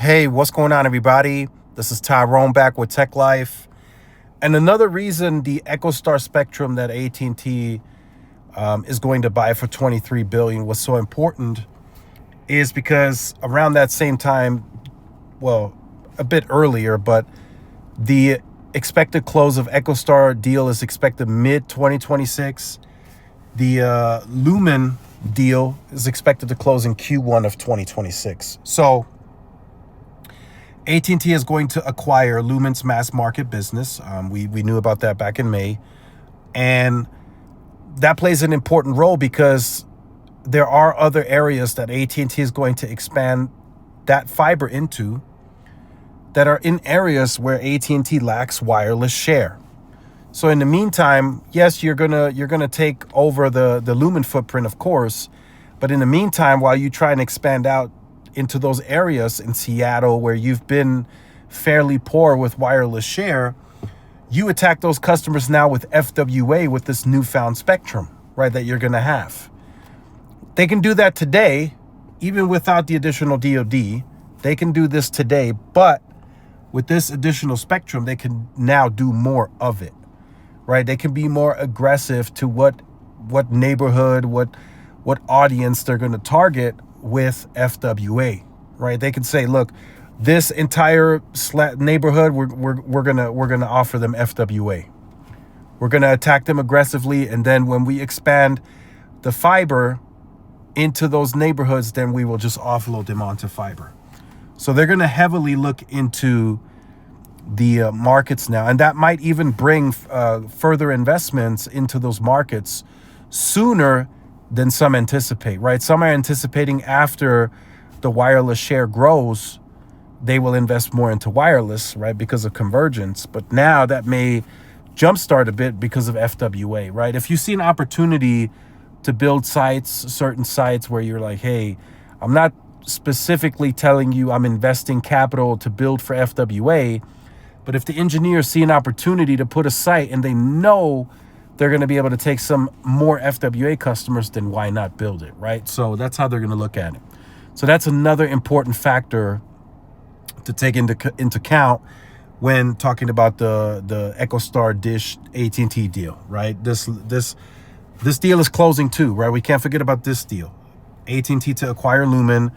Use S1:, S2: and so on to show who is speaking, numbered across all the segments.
S1: Hey, what's going on, everybody? This is Tyrone back with Tech Life. And another reason the EchoStar spectrum that AT&T is going to buy for $23 billion was so important is because around that same time, well, a bit earlier, but the expected close of EchoStar deal is expected mid-2026. The Lumen deal is expected to close in Q1 of 2026. So AT&T is going to acquire Lumen's mass market business. We knew about that back in May. And that plays an important role because there are other areas that AT&T is going to expand that fiber into that are in areas where AT&T lacks wireless share. So in the meantime, yes, you're gonna take over the Lumen footprint, of course, but in the meantime, while you try and expand out into those areas in Seattle where you've been fairly poor with wireless share, you attack those customers now with FWA with this newfound spectrum, right, that you're going to have. They can do that today, even without the additional DoD. They can do this today, but with this additional spectrum, they can now do more of it, right? They can be more aggressive to what neighborhood, what audience they're going to target with FWA, right? They can say, look, this entire neighborhood, we're gonna offer them FWA. We're gonna attack them aggressively, and then when we expand the fiber into those neighborhoods, then we will just offload them onto fiber. So they're gonna heavily look into the markets now, and that might even bring further investments into those markets sooner than some anticipate, right? Some are anticipating after the wireless share grows, they will invest more into wireless, right? Because of convergence. But now that may jumpstart a bit because of FWA, right? If you see an opportunity to build sites, certain sites where you're like, hey, I'm not specifically telling you I'm investing capital to build for FWA, but if the engineers see an opportunity to put a site and they know they're going to be able to take some more FWA customers, then why not build it, right? So that's how they're going to look at it. So that's another important factor to take into account when talking about the EchoStar Dish AT&T deal, right? This deal is closing too, right? We can't forget about this deal. AT&T to acquire Lumen.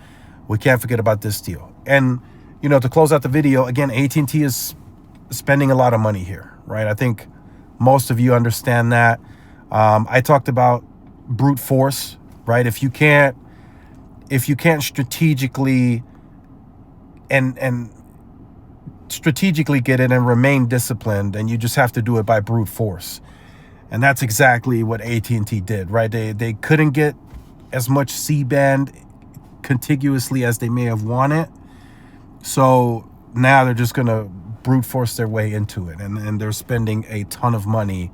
S1: We can't forget about this deal. And, to close out the video, again, AT&T is spending a lot of money here, right? I think most of you understand that. I talked about brute force, right? If you can't strategically and strategically get it and remain disciplined, then you just have to do it by brute force. And that's exactly what AT&T did, right? They couldn't get as much C-band contiguously as they may have wanted. So now they're just going to brute force their way into it, and they're spending a ton of money,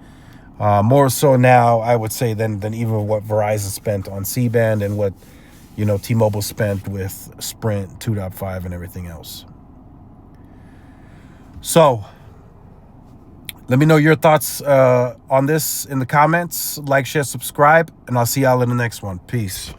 S1: more so now, I would say, than even what Verizon spent on C-band and what T-Mobile spent with Sprint 2.5 and everything else. So let me know your thoughts on this in the comments. Like, share, subscribe, and I'll see y'all in the next one. Peace.